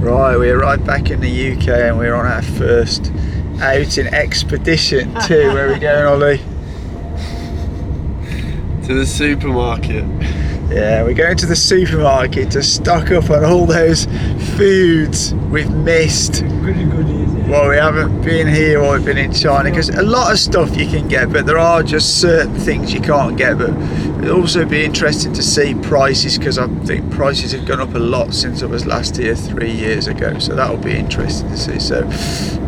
Right, we arrived back in the UK and we're on our first outing expedition too. Where are we going, Ollie? To the supermarket. Yeah, we're going to the supermarket to stock up on all those foods we've missed. Well, we haven't been here or we've been in China, because a lot of stuff you can get, but there are just certain things you can't get. But it'll also be interesting to see prices, because I think prices have gone up a lot since I was last here 3 years ago, so that'll be interesting to see. So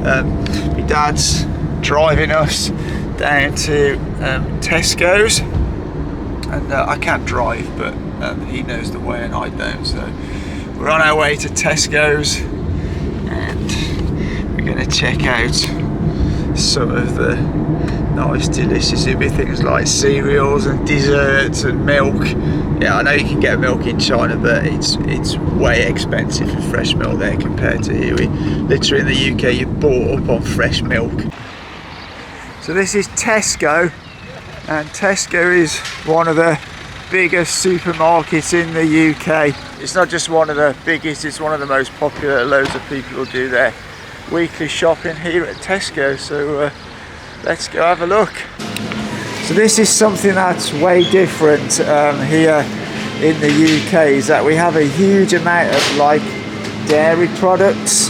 my dad's driving us down to Tesco's, and I can't drive, but he knows the way and I don't, so we're on our way to Tesco's and we're going to check out some of the nice delicious things like cereals and desserts and milk. Yeah, I know you can get milk in China, but it's way expensive for fresh milk there compared to here. We literally in the UK you're bought up on fresh milk. So this is Tesco, and Tesco is one of the biggest supermarkets in the UK. It's not just one of the biggest, it's one of the most popular. Loads of people will do their weekly shopping here at Tesco, so let's go have a look. So this is something that's way different here in the UK, is that we have a huge amount of like dairy products.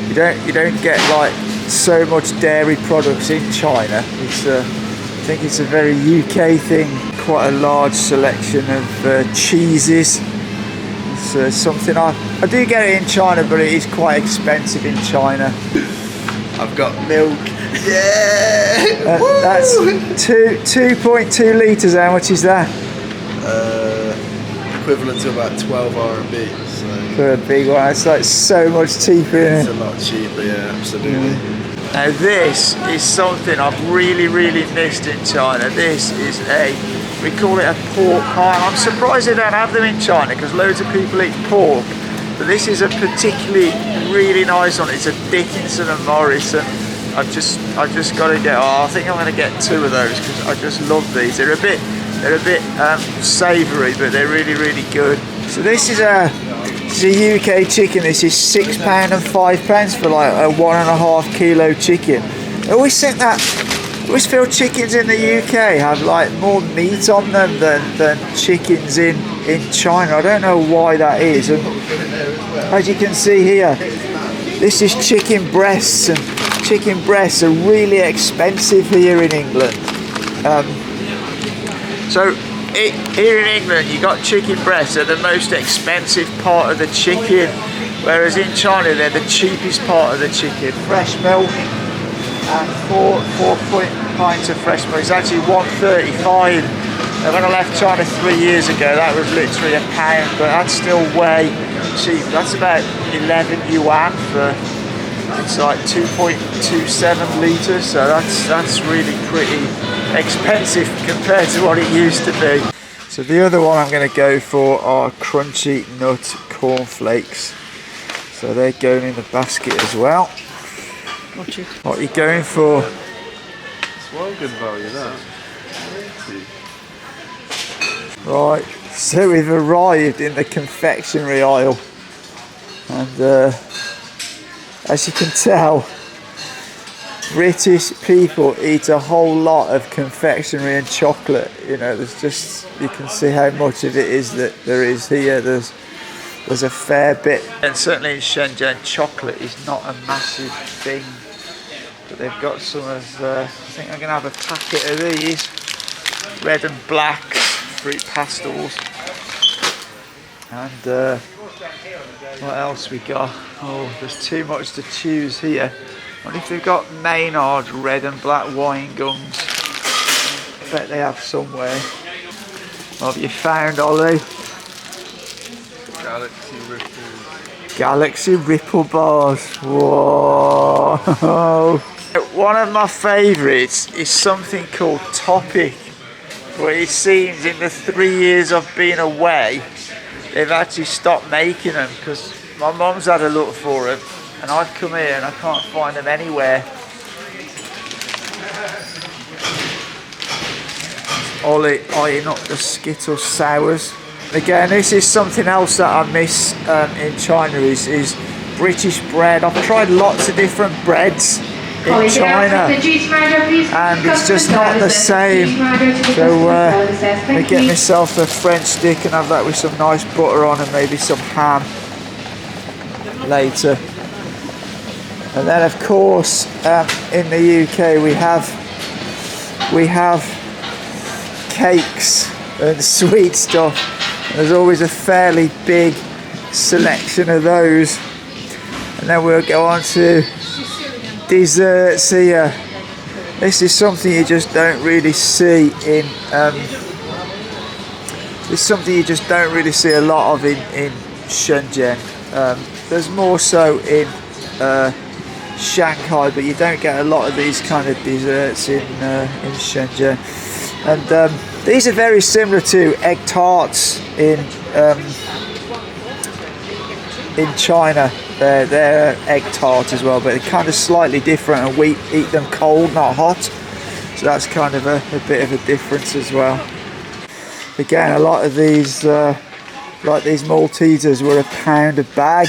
You don't get like so much dairy products in China. I think it's a very UK thing. Quite a large selection of cheeses. It's something I do get it in China, but it is quite expensive in China. I've got milk. Yeah! That's 2.2 litres. How much is that? Equivalent to about 12 RMB. So for a big one, it's like so much cheaper, isn't it? It's a lot cheaper, yeah, absolutely. Now this is something I've really missed in China. This is we call it a pork pie. I'm surprised they don't have them in China, because loads of people eat pork. But this is a particularly really nice one. It's a Dickinson and Morrison. I've just got to get. I think I'm going to get 2 of those, because I just love these. They're a bit savoury, but they're really good. So this is a UK chicken. This is £6 and £5 for like a 1.5 kilo chicken. I always think that, I always feel chickens in the UK have like more meat on them than chickens in China. I don't know why that is. And as you can see here, this is chicken breasts, and chicken breasts are really expensive here in England. So here in England, you got chicken breasts. They're the most expensive part of the chicken, whereas in China they're the cheapest part of the chicken. Fresh milk, and 4 pints of fresh milk. It's actually £1.35. Now, when I left China 3 years ago, that was literally £1, but that's still way cheap. That's about 11 yuan for, it's like 2.27 litres, so that's really pretty expensive compared to what it used to be. So the other one I'm going to go for are crunchy nut cornflakes. So they're going in the basket as well. What are you going for? It's well good value, that. Right, so we've arrived in the confectionery aisle, and as you can tell, British people eat a whole lot of confectionery and chocolate. You know, there's just, you can see how much of it is that there is here. There's a fair bit. And certainly in Shenzhen, chocolate is not a massive thing. But they've got some of, I think I'm going to have a packet of these. Red and black fruit pastels. And what else we got? Oh, there's too much to choose here. I wonder if they've got Maynard's red and black wine gums. I bet they have somewhere. What have you found, Ollie? Galaxy Ripple. Galaxy Ripple bars. Whoa! One of my favourites is something called Topic, but it seems in the 3 years I've been away, they've actually stopped making them, because my mum's had a look for them, and I've come here and I can't find them anywhere. Ollie eyeing up the Skittles sours. Again, this is something else that I miss in China is British bread. I've tried lots of different breads in China and it's just not the same. So I get myself a French stick and have that with some nice butter on and maybe some ham later. And then of course in the UK we have cakes and sweet stuff. There's always a fairly big selection of those. And then we'll go on to desserts here. This is something you just don't really see in a lot of in Shenzhen. There's more so in Shanghai, but you don't get a lot of these kind of desserts in Shenzhen. And these are very similar to egg tarts in China. They're egg tart as well, but they're kind of slightly different, and we eat them cold, not hot. So that's kind of a bit of a difference as well. Again, a lot of these, like these Maltesers, were £1 a bag.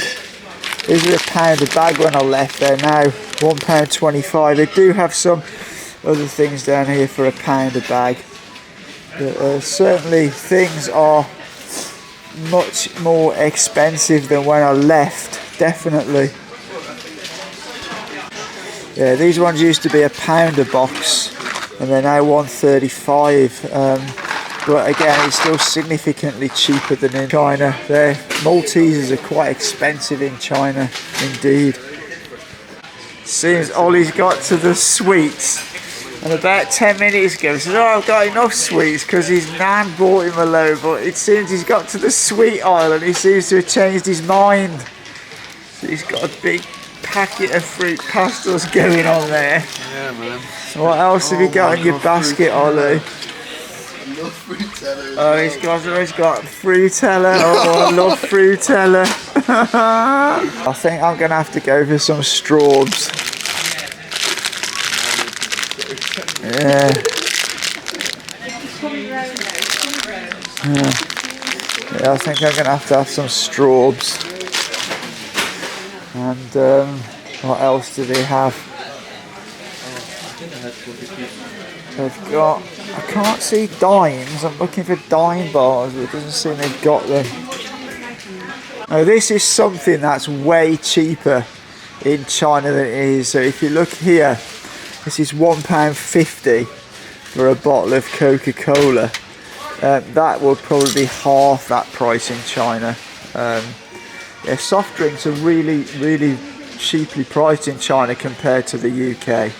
These were £1 a bag when I left. They're now £1.25. They do have some other things down here for £1 a bag. But certainly things are much more expensive than when I left. Definitely. Yeah, these ones used to be £1 a box and they're now £1.35. But again, it's still significantly cheaper than in China. Their Maltesers are quite expensive in China indeed. Seems Ollie's got to the sweets, and about 10 minutes ago he said, oh, I've got enough sweets, because his nan bought him a load, but it seems he's got to the sweet aisle and he seems to have changed his mind. So he's got a big packet of fruit pastels going on there. Yeah, man. So what else have you got in your basket, Ollie? I love Frutella. Oh, he's got Frutella. Oh, I love Frutella. I think I'm going to have to go for some straws. Yeah. Yeah, I think I'm going to have some straws. And what else do they have? They've got, I can't see dimes. I'm looking for dime bars, but it doesn't seem they've got them. Now this is something that's way cheaper in China than it is. So if you look here, this is £1.50 for a bottle of Coca-Cola. That would probably be half that price in China. Yeah, soft drinks are really cheaply priced in China compared to the UK.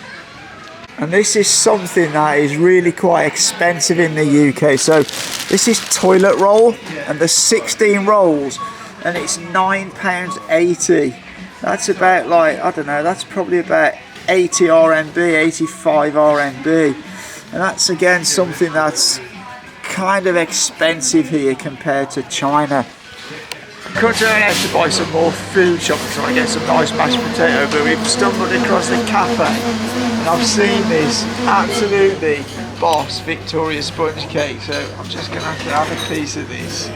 And this is something that is really quite expensive in the UK. So this is toilet roll, and there's 16 rolls, and it's £9.80. That's about, like, I don't know, that's probably about 80 RMB, 85 RMB. And that's again something that's kind of expensive here compared to China. I could turn out to buy some more food shopping, so I get some nice mashed potato, but we've stumbled across the cafe and I've seen this absolutely boss Victoria sponge cake, so I'm just going to have a piece of this,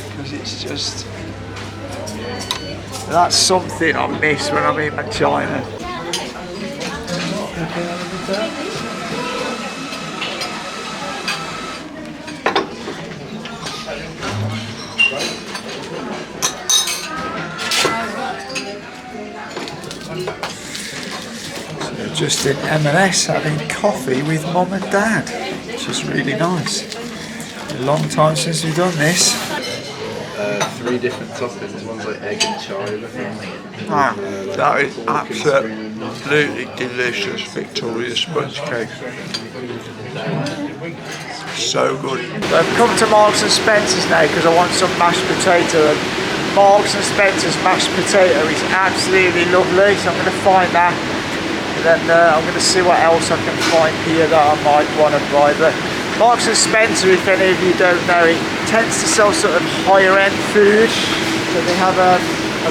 because it's just, that's something I miss when I'm in China. Just in M&S having coffee with Mum and Dad, which is really nice. A long time since we've done this. 3 different toppings. One's like egg and chive, I think. That is absolutely delicious Victoria sponge cake. So good. So I've come to Marks and Spencer's now because I want some mashed potato. And Marks and Spencer's mashed potato is absolutely lovely, so I'm going to find that. Then I'm going to see what else I can find here that I might want to buy. But Marks and Spencer, if any of you don't know, it tends to sell sort of higher end food. So they have a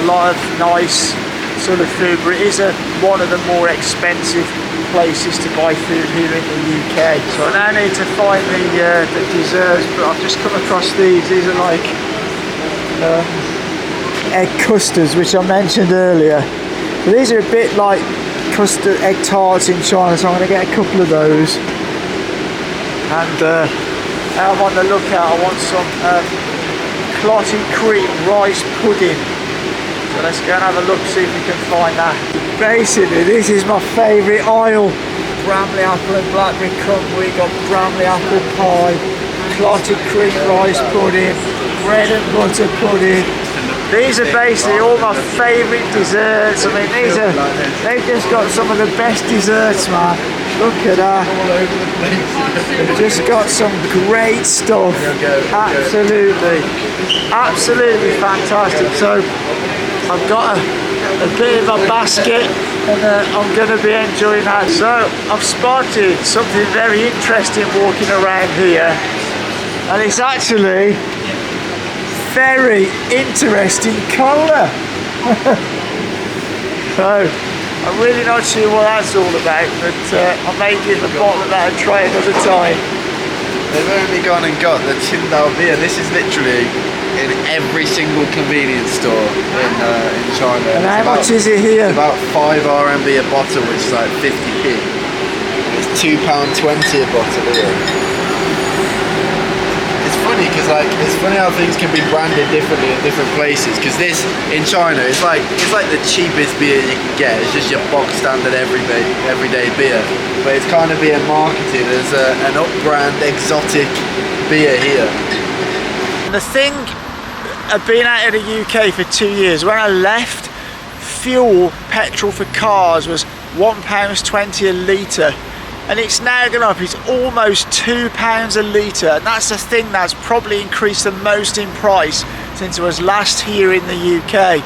lot of nice sort of food, but it is one of the more expensive places to buy food here in the UK. So I now need to find the desserts, but I've just come across these. These are like egg custards, which I mentioned earlier. So these are a bit like custard egg tarts in China, so I'm going to get a couple of those. And I'm on the lookout. I want some clotted cream rice pudding. So let's go and have a look, see if we can find that. Basically, this is my favourite aisle. Bramley apple and blackberry crumble. We got Bramley apple pie, clotted cream rice pudding, bread and butter pudding. These are basically all my favourite desserts. I mean, they've just got some of the best desserts, man. Look at that. They've just got some great stuff. Absolutely fantastic. So I've got a bit of a basket, and I'm going to be enjoying that. So I've spotted something very interesting walking around here, and it's actually very interesting colour. So I'm really not sure what that's all about, but I may give a bottle of that a try another time. They've only gone and got the Qingdao beer. This is literally in every single convenience store in China. And how much is it here? It's about 5 RMB a bottle, which is like 50p. It's £2.20 a bottle here. It's funny because it's funny how things can be branded differently in different places. Because this in China, it's like the cheapest beer you can get. It's just your box standard everyday beer, but it's kind of being marketed as an up-brand exotic beer here. The thing, I've been out of the UK for 2 years. When I left, petrol for cars was £1.20 a litre, and it's now gone up. It's almost £2 a litre, and that's the thing that's probably increased the most in price since I was last here in the UK.